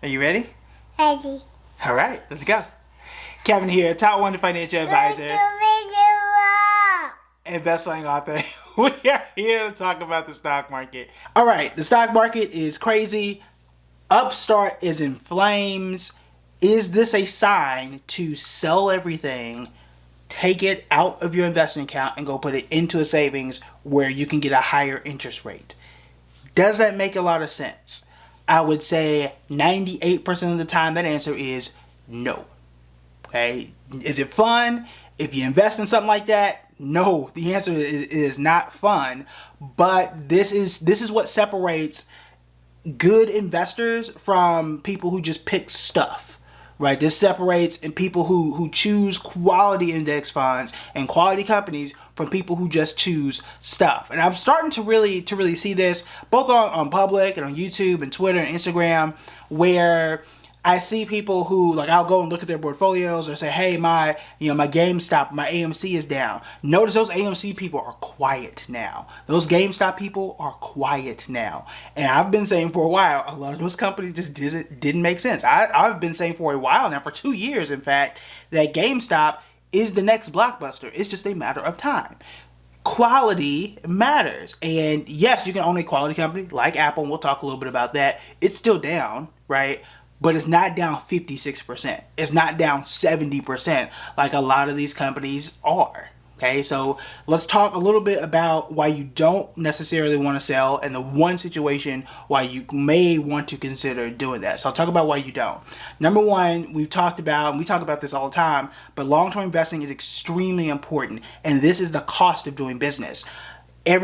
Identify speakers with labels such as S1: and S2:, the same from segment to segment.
S1: Are you ready?
S2: Ready.
S1: All right, let's go. Kevin here, top 1 financial advisor and best-selling author. We are here to talk about the stock market. All right, the stock market is crazy. Upstart is in flames. Is this a sign to sell everything, take it out of your investment account, and go put it into a savings where you can get a higher interest rate? Does that make a lot of sense? I would say 98% of the time that answer is no. Okay, is it fun if you invest in something like that? No, the answer is not fun. But this is what separates good investors from people who just pick stuff, right? This separates and people who choose quality index funds and quality companies from people who just choose stuff. And I'm starting to really see this both on public and on YouTube and Twitter and Instagram, where I see people who, like, I'll go and look at their portfolios or say, hey, my GameStop, my AMC is down. Notice those AMC people are quiet now. Those GameStop people are quiet now. And I've been saying for a while, a lot of those companies just didn't make sense. I've been saying for a while now, for 2 years, in fact, that GameStop is the next Blockbuster. It's just a matter of time. Quality matters. And yes, you can own a quality company like Apple, and we'll talk a little bit about that. It's still down, right? But it's not down 56%. It's not down 70% like a lot of these companies are. Okay, so let's talk a little bit about why you don't necessarily want to sell and the one situation why you may want to consider doing that. So I'll talk about why you don't. Number one, we talk about this all the time, but long-term investing is extremely important, and this is the cost of doing business. A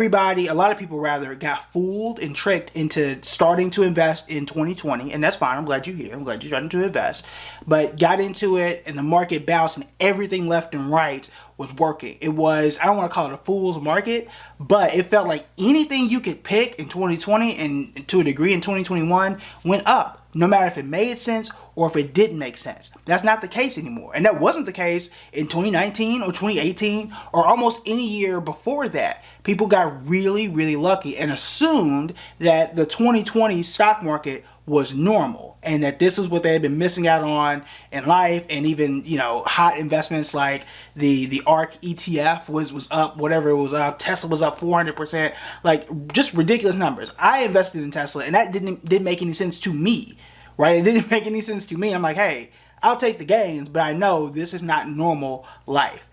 S1: lot of people rather, got fooled and tricked into starting to invest in 2020, and that's fine. I'm glad you're here. I'm glad you're starting to invest, but got into it and the market bounced and everything left and right was working. It was, I don't want to call it a fool's market, but it felt like anything you could pick in 2020 and to a degree in 2021 went up, no matter if it made sense or if it didn't make sense. That's not the case anymore. And that wasn't the case in 2019 or 2018 or almost any year before that. People got really lucky and assumed that the 2020 stock market was normal and that this was what they had been missing out on in life. And even, hot investments like the ARK ETF was up, whatever it was up. Tesla was up 400%, like just ridiculous numbers. I invested in Tesla and that didn't make any sense to me, right? It didn't make any sense to me. I'm like, hey, I'll take the gains, but I know this is not normal life.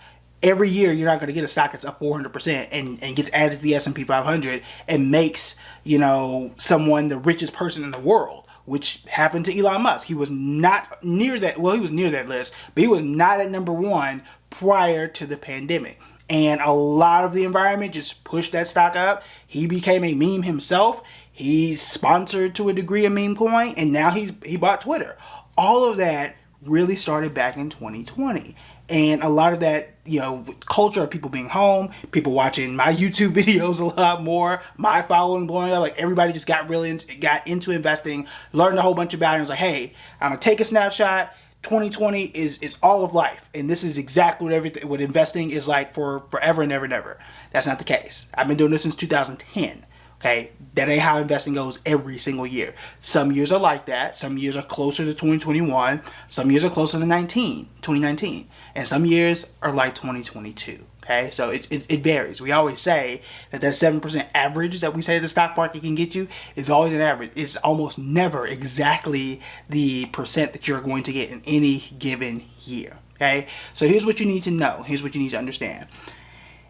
S1: Every year, you're not going to get a stock that's up 400% and gets added to the S&P 500 and makes, someone the richest person in the world, which happened to Elon Musk. He was not near that. Well, he was near that list, but he was not at number one prior to the pandemic. And a lot of the environment just pushed that stock up. He became a meme himself. He's sponsored to a degree a meme coin, and now he bought Twitter. All of that really started back in 2020. And a lot of that, culture of people being home, people watching my YouTube videos a lot more, my following blowing up, like everybody just got into investing, learned a whole bunch about it, and was like, hey, I'm gonna take a snapshot. 2020 is all of life, and this is exactly what investing is like for forever and ever and ever. That's not the case. I've been doing this since 2010. Okay, that ain't how investing goes every single year. Some years are like that. Some years are closer to 2021. Some years are closer to 2019. And some years are like 2022. Okay, so it varies. We always say that 7% average that we say the stock market can get you is always an average. It's almost never exactly the percent that you're going to get in any given year. Okay, so here's what you need to know. Here's what you need to understand.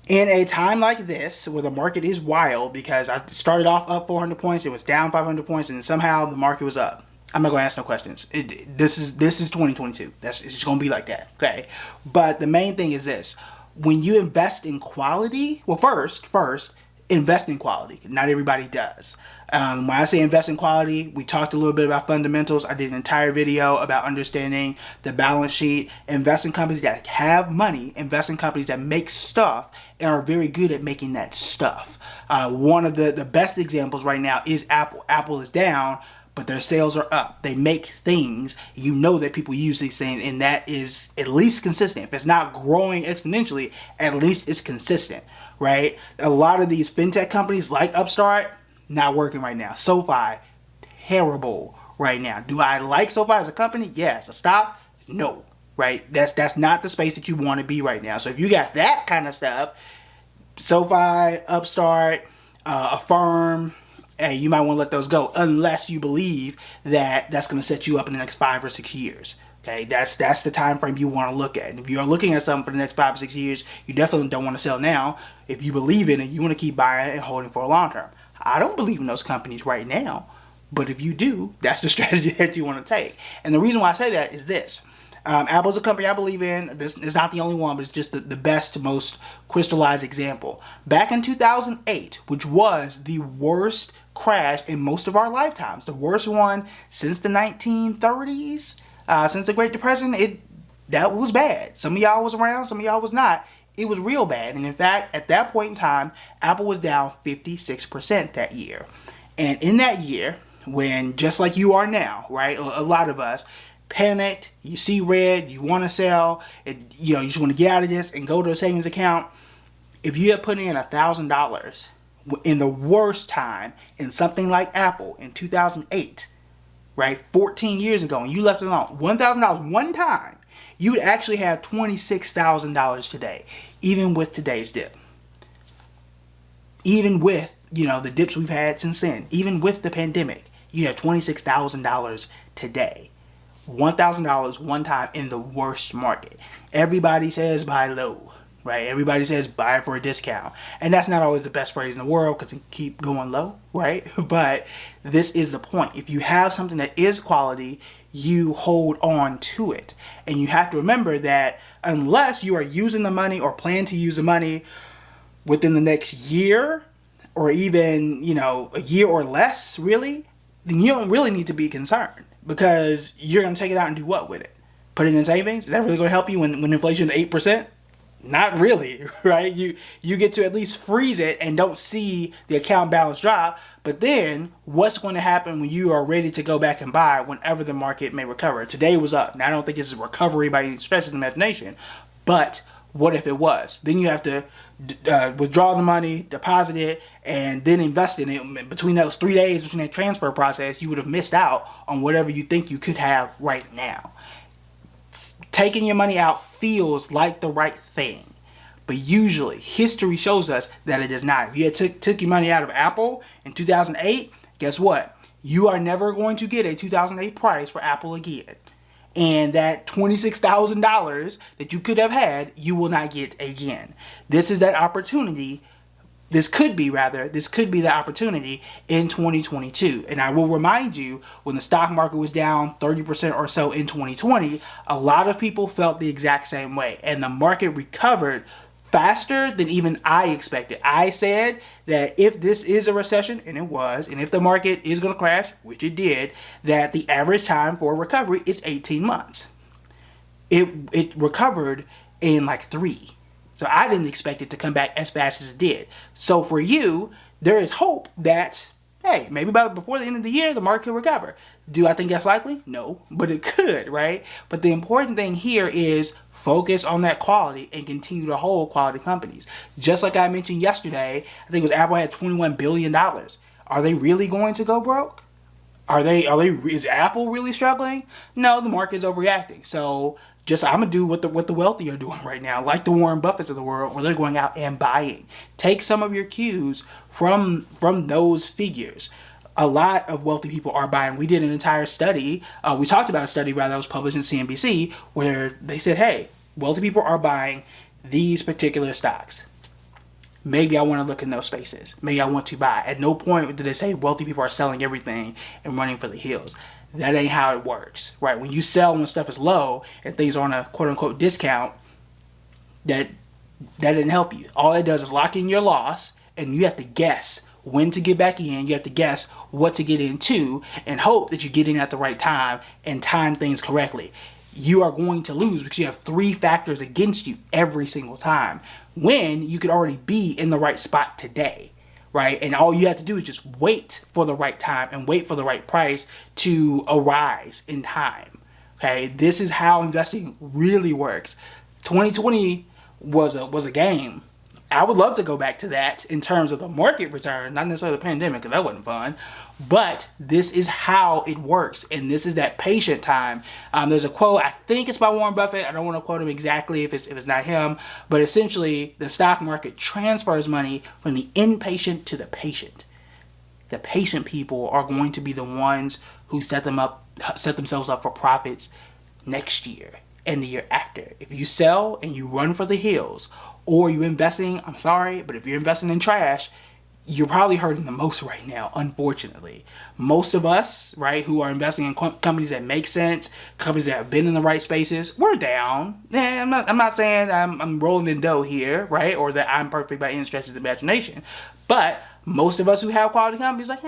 S1: In a time like this, where the market is wild, because I started off up 400 points, it was down 500 points, and somehow the market was up. I'm not going to ask no questions. This is 2022. It's just going to be like that, okay? But the main thing is this. When you invest in quality, well, first, invest in quality. Not everybody does. When I say invest in quality, we talked a little bit about fundamentals. I did an entire video about understanding the balance sheet. Invest in companies that have money. Invest in companies that make stuff and are very good at making that stuff. One of the best examples right now is Apple. Apple is down, but their sales are up. They make things. You know that people use these things, and that is at least consistent. If it's not growing exponentially, at least it's consistent, right? A lot of these fintech companies like Upstart, not working right now. SoFi, terrible right now. Do I like SoFi as a company? Yes. A stock? No. Right? That's not the space that you want to be right now. So if you got that kind of stuff, SoFi, Upstart, Affirm, hey, you might want to let those go unless you believe that that's going to set you up in the next 5 or 6 years. Okay, that's the time frame you want to look at. And if you're looking at something for the next 5 or 6 years, you definitely don't want to sell now. If you believe in it, you want to keep buying and holding for a long term. I don't believe in those companies right now, but if you do, that's the strategy that you want to take. And the reason why I say that is this. Apple's a company I believe in. This is not the only one, but it's just the best, most crystallized example. Back in 2008, which was the worst crash in most of our lifetimes, the worst one since the 1930s, since the Great Depression, that was bad. Some of y'all was around, some of y'all was not. It was real bad. And in fact, at that point in time, Apple was down 56% that year. And in that year, when just like you are now, right, a lot of us, panicked, you see red, you want to sell, you just want to get out of this and go to a savings account. If you had put in $1,000 in the worst time in something like Apple in 2008, right, 14 years ago, and you left it alone, $1,000 one time, you would actually have $26,000 today, even with today's dip. Even with, the dips we've had since then, even with the pandemic, you have $26,000 today. $1,000 one time in the worst market. Everybody says buy low, right? Everybody says buy for a discount. And that's not always the best phrase in the world because it keep going low, right? But this is the point. If you have something that is quality, you hold on to it. And you have to remember that unless you are using the money or plan to use the money within the next year or even, a year or less, really, then you don't really need to be concerned. Because you're going to take it out and do what with it? Put it in savings? Is that really going to help you when inflation is 8%? Not really, right? You get to at least freeze it and don't see the account balance drop. But then what's going to happen when you are ready to go back and buy whenever the market may recover? Today was up. Now, I don't think it's a recovery by any stretch of the imagination. But what if it was? Then you have to withdraw the money, deposit it, and then invest in it. Between those 3 days, between that transfer process, you would have missed out on whatever you think you could have right now. Taking your money out feels like the right thing, but usually history shows us that it is not. If you had took your money out of Apple in 2008, guess what? You are never going to get a 2008 price for Apple again. And that $26,000 that you could have had, you will not get again. This is that opportunity. This could be the opportunity in 2022. And I will remind you, when the stock market was down 30% or so in 2020, a lot of people felt the exact same way. And the market recovered faster than even I expected. I said that if this is a recession, and it was, and if the market is going to crash, which it did, that the average time for recovery is 18 months. It recovered in like 3. So I didn't expect it to come back as fast as it did. So for you, there is hope that, hey, maybe before the end of the year, the market could recover. Do I think that's likely? No, but it could, right? But the important thing here is focus on that quality and continue to hold quality companies. Just like I mentioned yesterday, I think it was Apple had $21 billion. Are they really going to go broke? Is Apple really struggling? No, the market's overreacting. So I'm gonna do what the wealthy are doing right now, like the Warren Buffetts of the world, where they're going out and buying. Take some of your cues from those figures. A lot of wealthy people are buying. We did an entire study. We talked about a study that was published in CNBC where they said, hey, wealthy people are buying these particular stocks. Maybe I want to look in those spaces. Maybe I want to buy. At no point did they say wealthy people are selling everything and running for the hills. That ain't how it works, right? When you sell when stuff is low and things are on a quote-unquote discount, that didn't help you. All it does is lock in your loss, and you have to guess when to get back in. You have to guess what to get into and hope that you get in at the right time and time things correctly. You are going to lose because you have 3 factors against you every single time when you could already be in the right spot today, right? And all you have to do is just wait for the right time and wait for the right price to arise in time. Okay, this is how investing really works. 2020 was a game. I would love to go back to that in terms of the market return, not necessarily the pandemic, because that wasn't fun. But this is how it works, and this is that patient time. There's a quote, I think it's by Warren Buffett. I don't want to quote him exactly if it's not him, but essentially the stock market transfers money from the inpatient to the patient. The patient people are going to be the ones who set themselves up for profits next year and the year after. If you sell and you run for the hills, or you're investing, I'm sorry, but if you're investing in trash, you're probably hurting the most right now, unfortunately. Most of us, right, who are investing in companies that make sense, companies that have been in the right spaces, we're down. I'm not saying I'm rolling in dough here, right, or that I'm perfect by any stretch of the imagination. But most of us who have quality companies, like,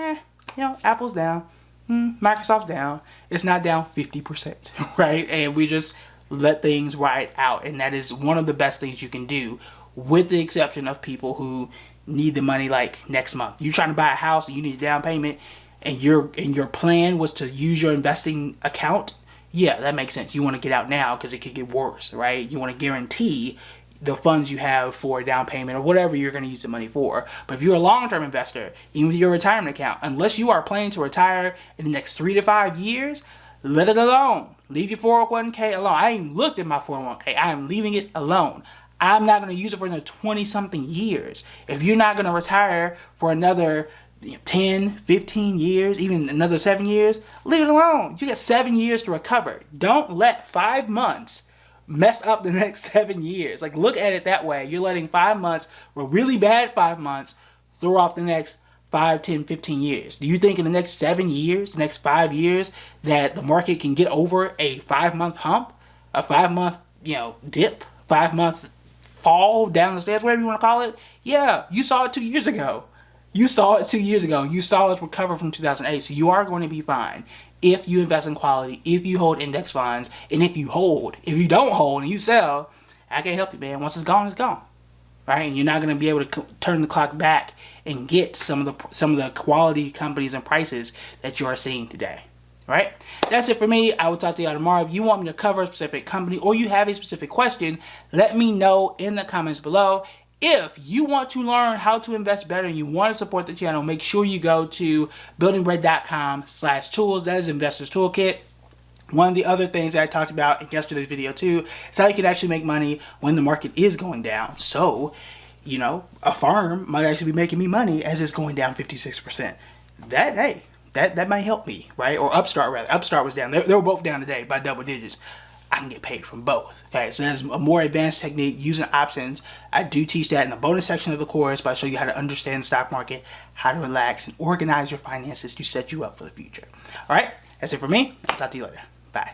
S1: Apple's down, Microsoft's down. It's not down 50%, right? And we just let things ride out, and that is one of the best things you can do, with the exception of people who need the money like next month. You're trying to buy a house and you need a down payment, and your plan was to use your investing account. Yeah, that makes sense. You want to get out now because it could get worse, right? You want to guarantee the funds you have for a down payment or whatever you're going to use the money for. But if you're a long-term investor, even with your retirement account, unless you are planning to retire in the next 3 to 5 years, let it alone. Leave your 401k alone. I ain't looked at my 401k. I am leaving it alone. I'm not going to use it for another 20-something years. If you're not going to retire for another 10, 15 years, even another 7 years, leave it alone. You got 7 years to recover. Don't let 5 months mess up the next 7 years. Like, look at it that way. You're letting 5 months, or really bad 5 months, throw off the next 5, 10, 15 years. Do you think in the next 7 years, the next 5 years, that the market can get over a 5-month hump, a 5-month, dip, 5-month fall down the stairs, whatever you want to call it? Yeah, you saw it 2 years ago. You saw it 2 years ago. You saw it recover from 2008. So you are going to be fine if you invest in quality, if you hold index funds, and if you hold. If you don't hold and you sell, I can't help you, man. Once it's gone, it's gone. Right? And you're not going to be able to turn the clock back and get some of the quality companies and prices that you are seeing today. Right? That's it for me. I will talk to y'all tomorrow. If you want me to cover a specific company or you have a specific question, let me know in the comments below. If you want to learn how to invest better and you want to support the channel, make sure you go to buildingbread.com/tools. That is Investors Toolkit. One of the other things that I talked about in yesterday's video too is how you can actually make money when the market is going down. So, a firm might actually be making me money as it's going down 56%. That might help me, right? Or Upstart, rather. Upstart was down. They were both down today by double digits. I can get paid from both. Okay, so that's a more advanced technique using options. I do teach that in the bonus section of the course, but I show you how to understand the stock market, how to relax and organize your finances to set you up for the future. All right, that's it for me. I'll talk to you later. Bye.